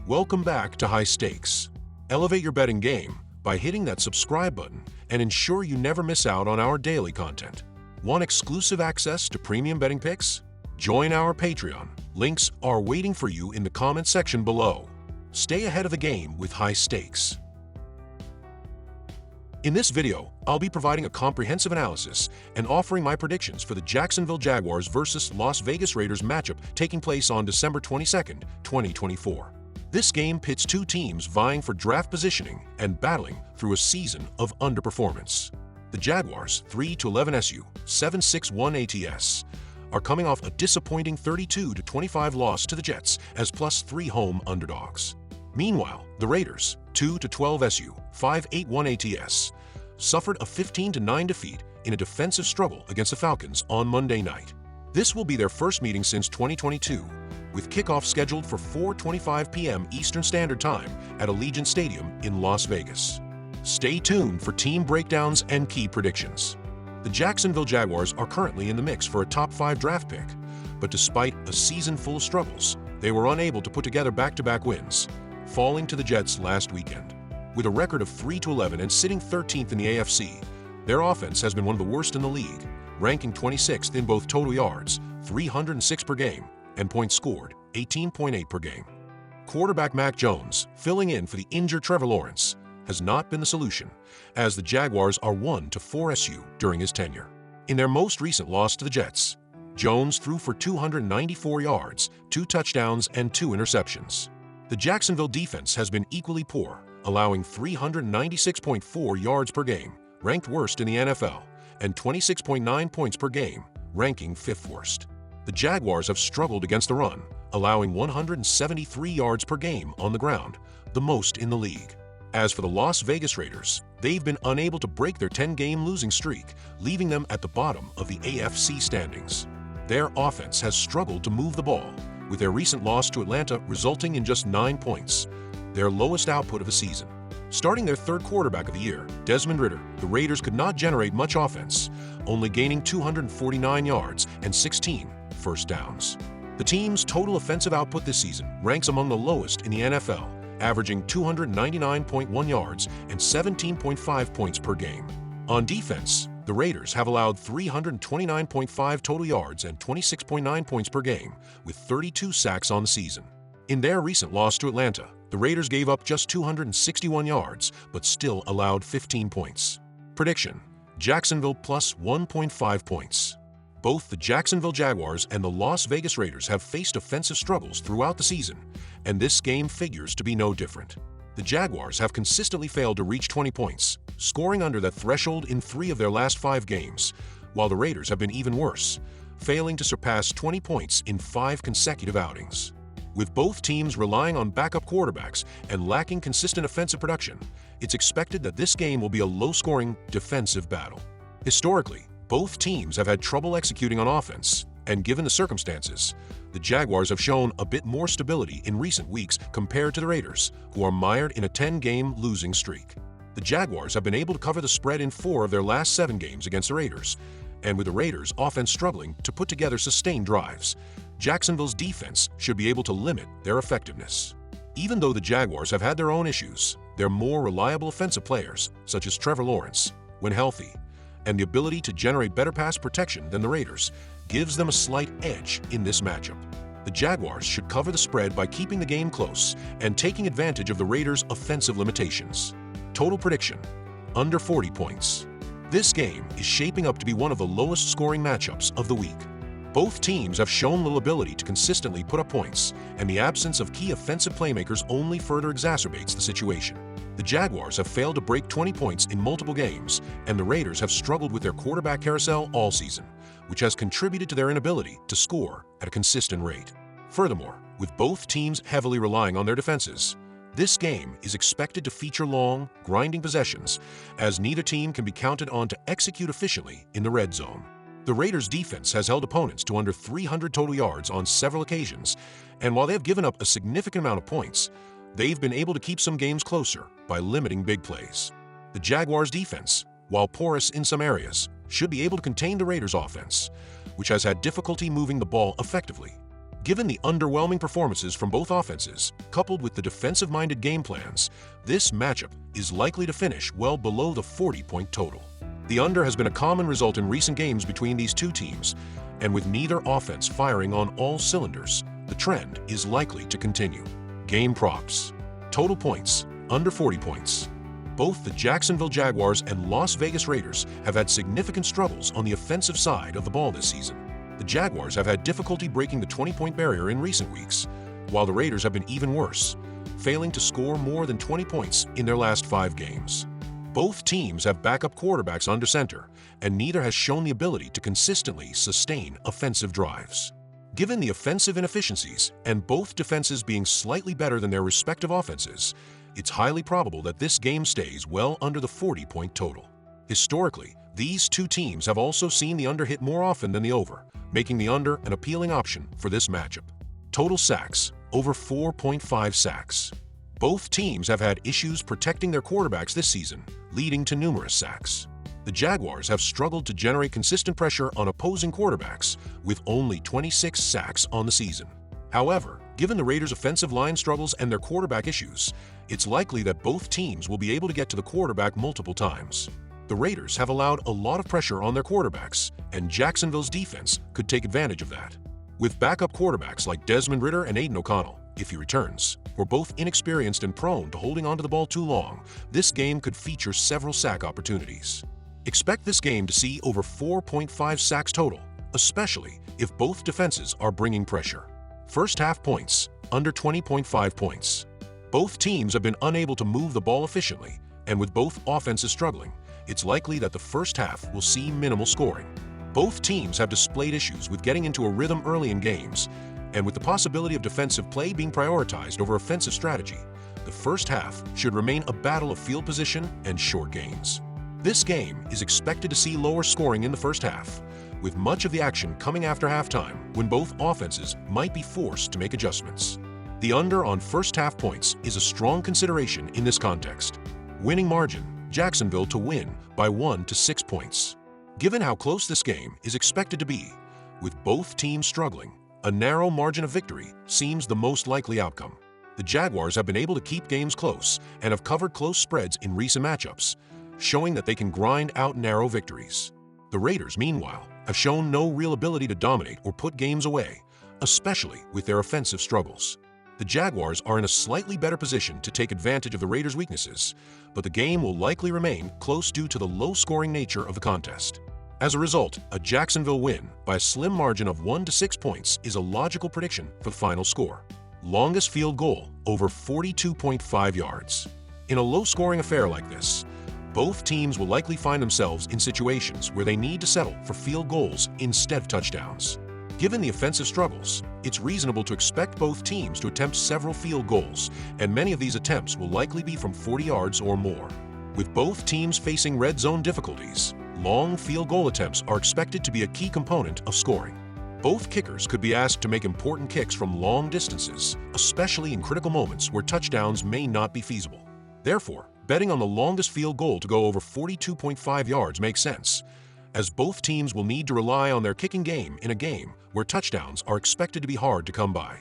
Welcome back to High Stakes. Elevate your betting game by hitting that subscribe button and ensure you never miss out on our daily content. Want exclusive access to premium betting picks? Join our Patreon. Links are waiting for you in the comment section below. Stay ahead of the game with High Stakes. In this video, I'll be providing a comprehensive analysis and offering my predictions for the Jacksonville Jaguars versus Las Vegas Raiders matchup taking place on December 22, 2024. This game pits two teams vying for draft positioning and battling through a season of underperformance. The Jaguars, 3-11 SU, 7-6-1 ATS, are coming off a disappointing 32-25 loss to the Jets as +3 home underdogs. Meanwhile, the Raiders, 2-12 SU, 5-8-1 ATS, suffered a 15-9 defeat in a defensive struggle against the Falcons on Monday night. This will be their first meeting since 2022, with kickoff scheduled for 4:25 p.m. Eastern Standard Time at Allegiant Stadium in Las Vegas. Stay tuned for team breakdowns and key predictions. The Jacksonville Jaguars are currently in the mix for a top 5 draft pick, but despite a season full of struggles, they were unable to put together back-to-back wins, falling to the Jets last weekend. With a record of 3-11 and sitting 13th in the AFC, their offense has been one of the worst in the league, ranking 26th in both total yards, 306 per game, and points scored, 18.8 per game. Quarterback Mac Jones, filling in for the injured Trevor Lawrence, has not been the solution, as the Jaguars are 1-4 SU during his tenure. In their most recent loss to the Jets, Jones threw for 294 yards, 2 touchdowns, and 2 interceptions. The Jacksonville defense has been equally poor, allowing 396.4 yards per game, ranked worst in the NFL, and 26.9 points per game, ranking 5th worst. The Jaguars have struggled against the run, allowing 173 yards per game on the ground, the most in the league. As for the Las Vegas Raiders, they've been unable to break their 10-game losing streak, leaving them at the bottom of the AFC standings. Their offense has struggled to move the ball, with their recent loss to Atlanta resulting in just 9 points, their lowest output of the season. Starting their third quarterback of the year, Desmond Ridder, the Raiders could not generate much offense, only gaining 249 yards and 16 first downs. The team's total offensive output this season ranks among the lowest in the NFL, averaging 299.1 yards and 17.5 points per game. On defense, the Raiders have allowed 329.5 total yards and 26.9 points per game, with 32 sacks on the season. In their recent loss to Atlanta, the Raiders gave up just 261 yards, but still allowed 15 points. Prediction: Jacksonville plus 1.5 points. Both the Jacksonville Jaguars and the Las Vegas Raiders have faced offensive struggles throughout the season, and this game figures to be no different. The Jaguars have consistently failed to reach 20 points, scoring under that threshold in 3 of their last 5 games, while the Raiders have been even worse, failing to surpass 20 points in 5 consecutive outings. With both teams relying on backup quarterbacks and lacking consistent offensive production, it's expected that this game will be a low-scoring defensive battle. Historically, both teams have had trouble executing on offense, and given the circumstances, the Jaguars have shown a bit more stability in recent weeks compared to the Raiders, who are mired in a 10-game losing streak. The Jaguars have been able to cover the spread in 4 of their last 7 games against the Raiders, and with the Raiders' offense struggling to put together sustained drives, Jacksonville's defense should be able to limit their effectiveness. Even though the Jaguars have had their own issues, their more reliable offensive players, such as Trevor Lawrence, when healthy, and the ability to generate better pass protection than the Raiders, gives them a slight edge in this matchup. The Jaguars should cover the spread by keeping the game close and taking advantage of the Raiders' offensive limitations. Total prediction: under 40 points. This game is shaping up to be one of the lowest scoring matchups of the week. Both teams have shown little ability to consistently put up points, and the absence of key offensive playmakers only further exacerbates the situation. The Jaguars have failed to break 20 points in multiple games, and the Raiders have struggled with their quarterback carousel all season, which has contributed to their inability to score at a consistent rate. Furthermore, with both teams heavily relying on their defenses, this game is expected to feature long, grinding possessions, as neither team can be counted on to execute efficiently in the red zone. The Raiders' defense has held opponents to under 300 total yards on several occasions, and while they have given up a significant amount of points, they've been able to keep some games closer by limiting big plays. The Jaguars' defense, while porous in some areas, should be able to contain the Raiders' offense, which has had difficulty moving the ball effectively. Given the underwhelming performances from both offenses, coupled with the defensive-minded game plans, this matchup is likely to finish well below the 40-point total. The under has been a common result in recent games between these two teams, and with neither offense firing on all cylinders, the trend is likely to continue. Game props. Total points, under 40 points. Both the Jacksonville Jaguars and Las Vegas Raiders have had significant struggles on the offensive side of the ball this season. The Jaguars have had difficulty breaking the 20-point barrier in recent weeks, while the Raiders have been even worse, failing to score more than 20 points in their last 5 games. Both teams have backup quarterbacks under center, and neither has shown the ability to consistently sustain offensive drives. Given the offensive inefficiencies and both defenses being slightly better than their respective offenses, it's highly probable that this game stays well under the 40-point total. Historically, these two teams have also seen the under hit more often than the over, making the under an appealing option for this matchup. Total sacks, over 4.5 sacks. Both teams have had issues protecting their quarterbacks this season, leading to numerous sacks. The Jaguars have struggled to generate consistent pressure on opposing quarterbacks, with only 26 sacks on the season. However, given the Raiders' offensive line struggles and their quarterback issues, it's likely that both teams will be able to get to the quarterback multiple times. The Raiders have allowed a lot of pressure on their quarterbacks, and Jacksonville's defense could take advantage of that. With backup quarterbacks like Desmond Ridder and Aiden O'Connell, if he returns, who are both inexperienced and prone to holding onto the ball too long, this game could feature several sack opportunities. Expect this game to see over 4.5 sacks total, especially if both defenses are bringing pressure. First half points, under 20.5 points. Both teams have been unable to move the ball efficiently, and with both offenses struggling, it's likely that the first half will see minimal scoring. Both teams have displayed issues with getting into a rhythm early in games, and with the possibility of defensive play being prioritized over offensive strategy, the first half should remain a battle of field position and short gains. This game is expected to see lower scoring in the first half, with much of the action coming after halftime when both offenses might be forced to make adjustments. The under on first half points is a strong consideration in this context. Winning margin, Jacksonville to win by 1 to 6 points. Given how close this game is expected to be, with both teams struggling, a narrow margin of victory seems the most likely outcome. The Jaguars have been able to keep games close and have covered close spreads in recent matchups, showing that they can grind out narrow victories. The Raiders, meanwhile, have shown no real ability to dominate or put games away, especially with their offensive struggles. The Jaguars are in a slightly better position to take advantage of the Raiders' weaknesses, but the game will likely remain close due to the low-scoring nature of the contest. As a result, a Jacksonville win by a slim margin of 1 to 6 points is a logical prediction for the final score. Longest field goal, over 42.5 yards. In a low-scoring affair like this, both teams will likely find themselves in situations where they need to settle for field goals instead of touchdowns. Given the offensive struggles, it's reasonable to expect both teams to attempt several field goals, and many of these attempts will likely be from 40 yards or more. With both teams facing red zone difficulties, long field goal attempts are expected to be a key component of scoring. Both kickers could be asked to make important kicks from long distances, especially in critical moments where touchdowns may not be feasible. Therefore, betting on the longest field goal to go over 42.5 yards makes sense, as both teams will need to rely on their kicking game in a game where touchdowns are expected to be hard to come by.